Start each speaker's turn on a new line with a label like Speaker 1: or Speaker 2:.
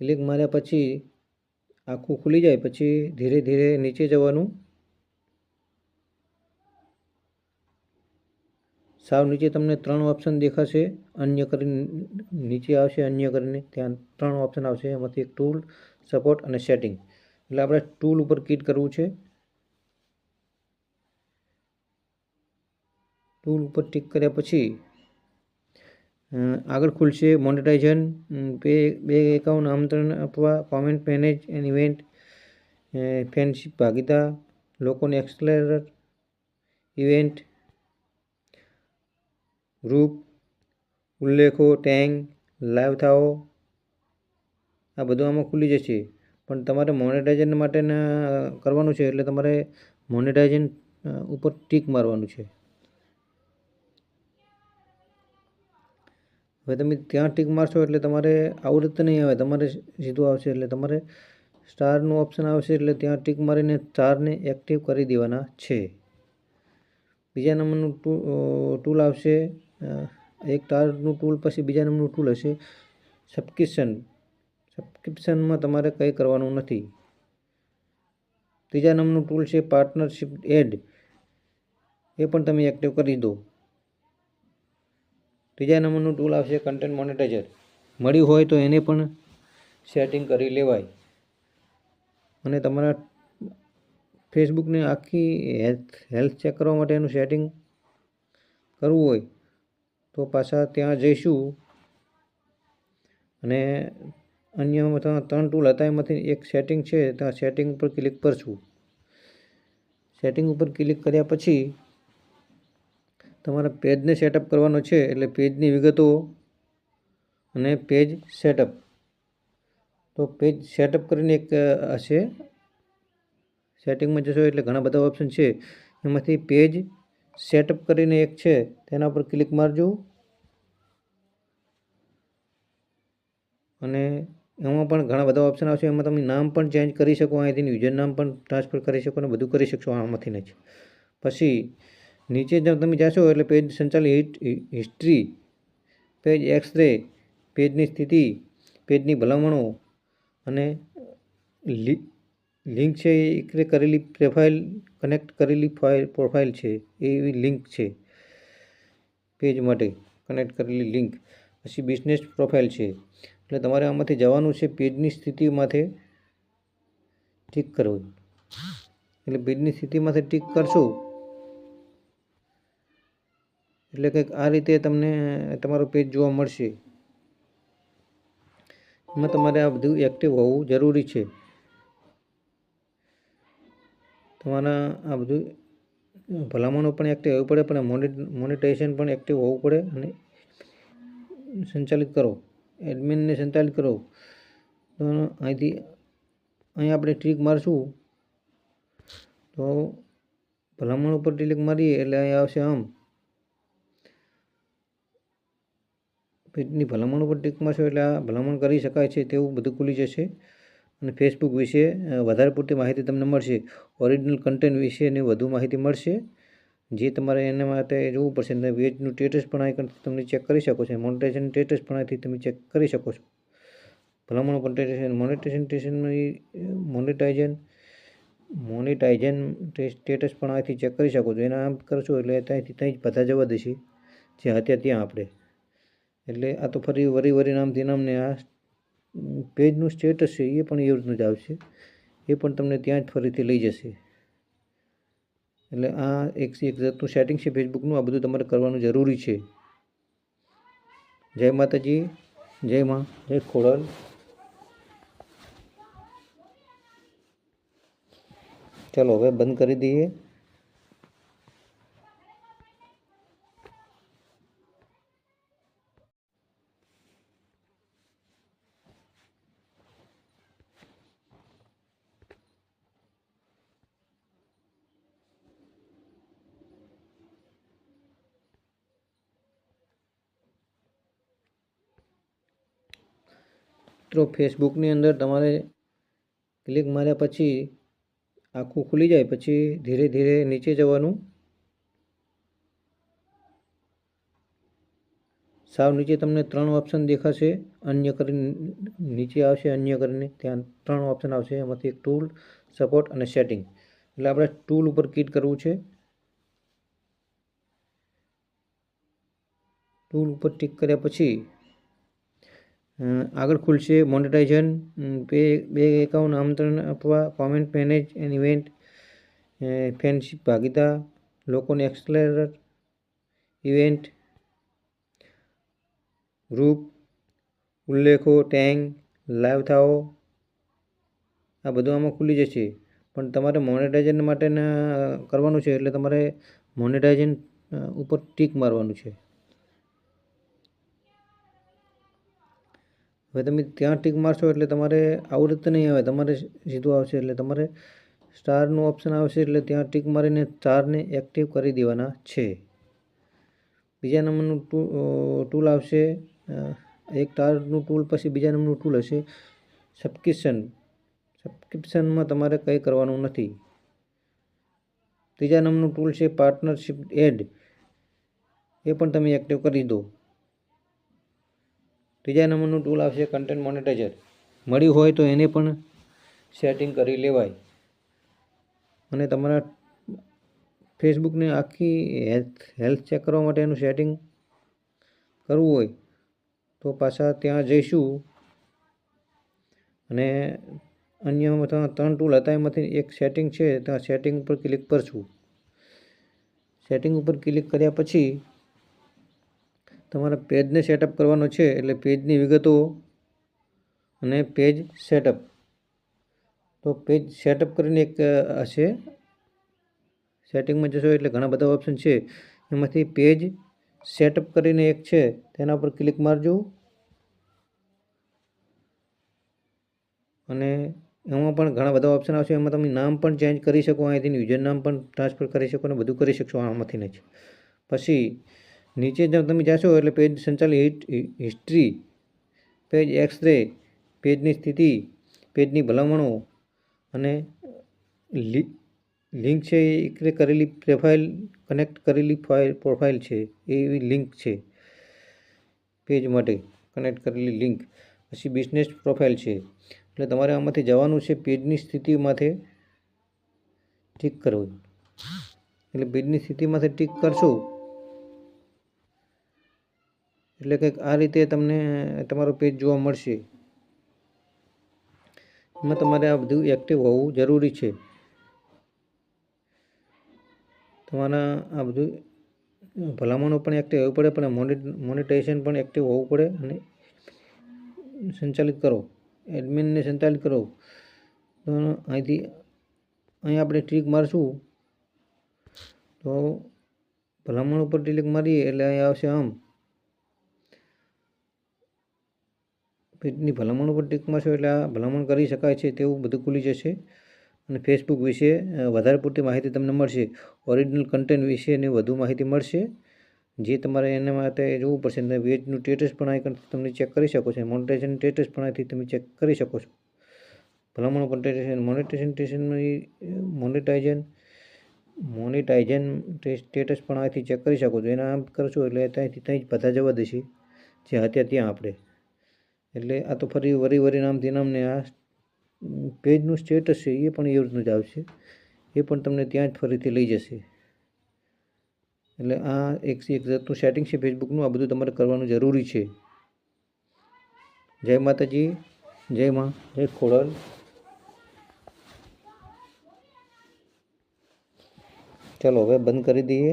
Speaker 1: Click માર્યા પછી આખું ખુલી જાય પછી ધીરે ધીરે નીચે જવાનું, સાવ નીચે તમને 3 ઓપ્શન દેખાશે, અન્ય કરીને નીચે આવશે, અન્ય કરીને ત્યાં 3 ઓપ્શન આવશે, એમાંથી એક ટૂલ, સપોર્ટ અને સેટિંગ. એટલે આપણે ટૂલ ઉપર ક્લિક કરવું છે. ટૂલ ઉપર ટિક કર્યા પછી આગળ ખુલશે મોનેટાઇઝેશન, બે એકાઉન્ટ આમંત્રણ આપવા, comment manage and event, friendship ભાગીદાર, લોકોને એક્સપ્લેરર, ઇવેન્ટ, ગ્રુપ, ઉલ્લેખો, ટેગ, લાઈવ થાઓ, આ બધું આમાં ખુલી જશે. પણ તમારે મોનેટાઇઝેશન માટે કરવાનું છે એટલે તમારે મોનેટાઇઝેશન ઉપર ટિક મારવાનું છે. હવે તમે ત્યાં ટિક મારશો એટલે તમારે આવું રીતે નહીં આવે, તમારે સીધું આવશે. એટલે તમારે સ્ટારનું ઓપ્શન આવશે એટલે ત્યાં ટિક મારીને સ્ટારને એક્ટિવ કરી દેવાના છે. બીજા નંબરનું ટૂલ આવશે, એક સ્ટારનું ટૂલ પછી બીજા નંબરનું ટૂલ હશે સબસ્ક્રિપ્શન. સબસ્ક્રિપ્શનમાં તમારે કંઈ કરવાનું નથી. ત્રીજા નંબરનું ટૂલ છે પાર્ટનરશિપ એડ, એ પણ તમે એક્ટિવ કરી દો. ત્રીજા નંબરનું ટૂલ આવશે કન્ટેન્ટ મોનેટાઇઝર, મળ્યું હોય તો એને પણ સેટિંગ કરી લેવાય. અને તમારા ફેસબુકને આખી હેલ્થ ચેક કરવા માટે એનું સેટિંગ કરવું હોય તો પાછા ત્યાં જઈશું અને અન્ય 3 ટૂલ હતા એમાંથી એક સેટિંગ છે, ત્યાં સેટિંગ ઉપર ક્લિક કરશું. સેટિંગ ઉપર ક્લિક કર્યા પછી તમારા પેજને સેટઅપ કરવાનો છે, એટલે પેજની વિગતો અને પેજ સેટઅપ. તો પેજ સેટઅપ કરીને એક હશે, સેટિંગમાં જશો એટલે ઘણા બધા ઓપ્શન છે, એમાંથી પેજ સેટઅપ કરીને એક છે, તેના પર ક્લિક મારજો. અને એમાં પણ ઘણા બધા ઓપ્શન આવશે, એમાં તમે નામ પણ ચેન્જ કરી શકો, અહીંથી યુઝર નામ પણ ટ્રાન્સફર કરી શકો અને બધું કરી શકશો આમાંથીને જ. પછી નીચે તમે જાશો એટલે પેજ સંચાલિત હિસ્ટ્રી, પેજ એક્સરે, પેજની સ્થિતિ, પેજની ભલામણો અને લિંક છે એ કરેલી પ્રોફાઇલ, કનેક્ટ કરેલી પ્રોફાઇલ છે એવી લિંક છે પેજ માટે કનેક્ટ કરેલી લિંક. પછી બિઝનેસ પ્રોફાઇલ છે, એટલે તમારે આમાંથી જવાનું છે પેજની સ્થિતિમાંથી ટિક કરવું. એટલે પેજની સ્થિતિમાંથી ટિક કરશો એટલે કંઈક આ રીતે તમને તમારું પેજ જોવા મળશે. એમાં તમારે આ બધું એક્ટિવ હોવું જરૂરી છે. તમારા આ બધું ભલામણો પણ એક્ટિવ હોવું પડે, પણ મોનેટાઇઝેશન પણ એક્ટિવ હોવું પડે. અને સંચાલિત કરો, એડમિનને સંચાલિત કરો. તો અહીં આપણે ટિક મારશું તો ભલામણ ઉપર ક્લિક મારીએ એટલે અહીં આવશે આમ પેજની ભલામણ ઉપર ટિક મારશો એટલે આ ભલામણ કરી શકાય છે તેવું બધું ખુલી જશે. અને ફેસબુક વિશે વધારે પૂરતી માહિતી તમને મળશે, ઓરિજિનલ કન્ટેન્ટ વિશેની વધુ માહિતી મળશે, જે તમારે એના માટે જોવું પડશે. અને પેજનું સ્ટેટસ પણ અહીં તમે ચેક કરી શકો છો, મોનેટાઇઝેશન સ્ટેટસ પણ અહીંથી તમે ચેક કરી શકો છો. ભલામણો મોનેટાઇઝેશન સ્ટેટસ પણ અહીંથી ચેક કરી શકો છો. એના આમ કરશો એટલે ત્યાંથી ત્યાં જ બધા જવા દેશે જે હતા ત્યાં આપણે. એટલે આ તો ફરી વરી નામથી નામને આ પેજનું સ્ટેટસ છે એ પણ એ રીતનું જ આવશે, એ પણ તમને ત્યાં જ ફરીથી લઈ જશે. એટલે આ એક જાતનું સેટિંગ છે ફેસબુકનું, આ બધું તમારે કરવાનું જરૂરી છે. જય માતાજી, જય માં, જય ખોડલ. ચાલો હવે બંધ કરી દઈએ. તો ફેસબુકની અંદર તમારે ક્લિક માર્યા પછી આખું ખુલી જાય પછી ધીરે ધીરે નીચે જવાનું, સાવ નીચે તમને 3 ઓપ્શન દેખાશે, અન્ય કરીને નીચે આવશે, અન્ય કરીને ત્યાં 3 ઓપ્શન આવશે. એમાંથી એક ટૂલ, સપોર્ટ અને સેટિંગ. એટલે આપણે ટૂલ ઉપર ક્લિક કરવું છે. ટૂલ ઉપર ટિક કર્યા પછી આગળ ખુલશે મોનેટાઇઝેશન, બે એકાઉન્ટ આમંત્રણ આપવા, comment manage and event, friendship ભાગીદાર, લોકોને એક્સેલરેટર, ઇવેન્ટ, ગ્રુપ, ઉલ્લેખો, ટેગ, લાઈવ થાઓ, આ બધું આમાં ખુલી જશે. પણ તમારે મોનેટાઇઝેશન માટે કરવાનું છે એટલે તમારે મોનેટાઇઝેશન ઉપર ટીક મારવાનું છે. હવે તમે ત્યાં ટીક મારશો એટલે તમારે આવું રીતે નહીં આવે, તમારે સીધું આવશે. એટલે તમારે સ્ટારનું ઓપ્શન આવશે એટલે ત્યાં ટીક મારીને સ્ટારને એક્ટિવ કરી દેવાના છે. બીજા નંબરનું ટૂલ આવશે, એક સ્ટારનું ટૂલ પછી બીજા નંબરનું ટૂલ હશે સબસ્ક્રિપ્શન. સબસ્ક્રિપ્શનમાં તમારે કંઈ કરવાનું નથી. ત્રીજા નંબરનું ટૂલ છે પાર્ટનરશિપ એડ, એ પણ તમે એક્ટિવ કરી દો. ત્રીજા નંબરનું ટૂલ આવશે કન્ટેન્ટ મોનેટાઇઝર, મળ્યું હોય તો એને પણ સેટિંગ કરી લેવાય. અને તમારા ફેસબુકને આખી હેલ્થ ચેક કરવા માટે એનું સેટિંગ કરવું હોય તો પાછા ત્યાં જઈશું અને અન્ય 3 ટૂલ હતા એમાંથી એક સેટિંગ છે, ત્યાં સેટિંગ ઉપર ક્લિક કરશું. સેટિંગ ઉપર ક્લિક કર્યા પછી તમારા પેજને સેટઅપ કરવાનો છે. એટલે પેજની વિગતો અને પેજ સેટઅપ. તો પેજ સેટઅપ કરીને એક હશે, સેટિંગમાં જશો એટલે ઘણા બધા ઓપ્શન છે, એમાંથી પેજ સેટઅપ કરીને એક છે, તેના પર ક્લિક મારજો. અને એમાં પણ ઘણા બધા ઓપ્શન આવશે, એમાં તમે નામ પણ ચેન્જ કરી શકો, અહીંથી યુઝર નામ પણ ટ્રાન્સફર કરી શકો અને બધું કરી શકશો આમાંથી જ. પછી નીચે તમે જશો એટલે પેજ સંચાલિત હિસ્ટ્રી, પેજ એક્સરે, પેજની સ્થિતિ, પેજની ભલામણો અને લિંક છે એ કરેલી પ્રોફાઇલ, કનેક્ટ કરેલી પ્રોફાઇલ છે એવી લિંક છે પેજ માટે કનેક્ટ કરેલી લિંક. પછી બિઝનેસ પ્રોફાઇલ છે. એટલે તમારે આમાંથી જવાનું છે પેજની સ્થિતિમાંથી ટિક કરવું. એટલે પેજની સ્થિતિમાંથી ટિક કરશો એટલે કંઈક આ રીતે તમને તમારો પેજ જોવા મળશે. એમાં તમારે આ બધું એક્ટિવ હોવું જરૂરી છે. તમારા આ બધું ભલામણો પણ એક્ટિવ હોવું પડે, પણ મોનેટાઇઝેશન પણ એક્ટિવ હોવું પડે. અને સંચાલિત કરો, એડમિનને સંચાલિત કરો. તો અહીં આપણે ટિક મારશું તો ભલામણ ઉપર ક્લિક મારીએ એટલે અહીં આવશે આમ પેજની ભલામણ ઉપર ટિક મારશો એટલે આ ભલામણ કરી શકાય છે તેવું બધું ખુલી જશે. અને ફેસબુક વિશે વધારે પૂરતી માહિતી તમને મળશે, ઓરિજિનલ કન્ટેન્ટ વિશેની વધુ માહિતી મળશે, જે તમારે એના માટે જોવું પડશે. અને પેજનું સ્ટેટસ પણ અહીં તમે ચેક કરી શકો છો, મોનેટાઇઝેશન સ્ટેટસ પણ અહીંથી તમે ચેક કરી શકો છો. ભલામણો મોનેટાઇઝેશન સ્ટેટસ પણ અહીંથી ચેક કરી શકો છો. એના આમ કરશો એટલે ત્યાંથી ત્યાં જ બધા જવા દેશે જે હતા ત્યાં આપણે. એટલે આ તો વરી નામથી નામને આ પેજનું સ્ટેટસ છે એ પણ એ રીતનું જ આવશે, એ પણ તમને ત્યાં જ ફરીથી લઈ જશે. એટલે આ એક જાતનું સેટિંગ છે ફેસબુકનું. આ બધું તમારે કરવાનું જરૂરી છે. જય માતાજી, જય માં, જય ખોડલ. ચલો હવે બંધ કરી દઈએ.